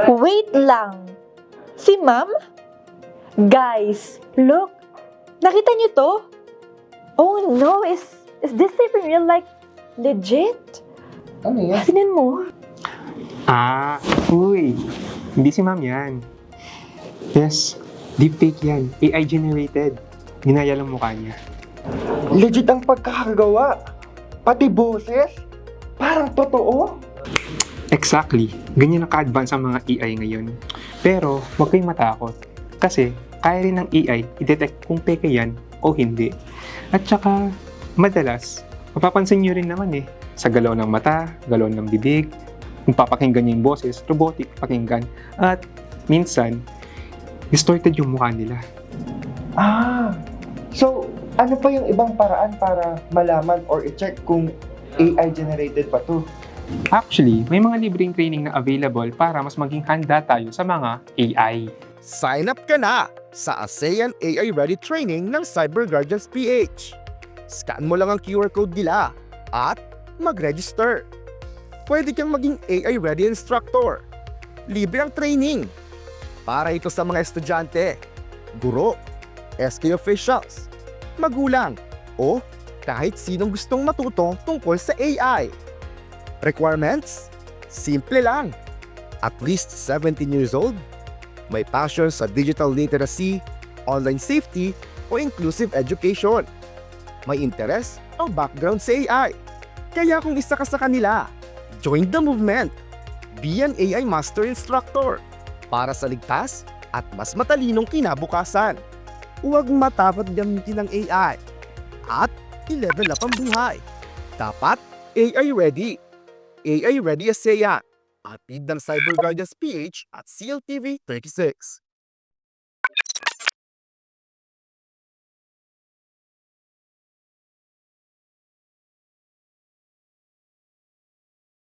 Wait lang. Si ma'am? Guys, look. Nakita niyo to? Oh no, is this even real? Like, legit? Ano yan? Tingnan mo. Uy, hindi si ma'am yan. Yes, deepfake yan. AI generated. Ginaya lang mukha niya. Legit ang pagkakagawa. Pati boses. Parang totoo. Exactly. Ganyan na ka-advance ang mga AI ngayon. Pero, huwag kayong matakot. Kasi, kaya rin ng AI i-detect kung peke yan o hindi. At saka, madalas, mapapansin nyo rin naman sa galaw ng mata, galaw ng bibig, kung papakinggan niyo yung boses, robotic pakinggan. At minsan, distorted yung mukha nila. So, ano pa yung ibang paraan para malaman or i-check kung AI generated pa to? Actually, may mga libreng training na available para mas maging handa tayo sa mga AI. Sign up ka na sa ASEAN AI Ready Training ng Cyber Guardians PH. Scan mo lang ang QR code nila at mag-register. Pwede kang maging AI Ready Instructor. Libre ang training. Para ito sa mga estudyante, guro, SK officials, magulang, o kahit sinong gustong matuto tungkol sa AI. Requirements? Simple lang. At least 17 years old, may passion sa digital literacy, online safety, o inclusive education. May interest o background sa AI. Kaya kung isa ka sa kanila, join the movement. Be an AI Master Instructor para sa ligtas at mas matalinong kinabukasan. Huwag matakot gamitin ng AI at i-level up ang buhay. Dapat AI ready. AI Ready ASEAN. Atid ng Cyber Guardians PH at CLTV 36.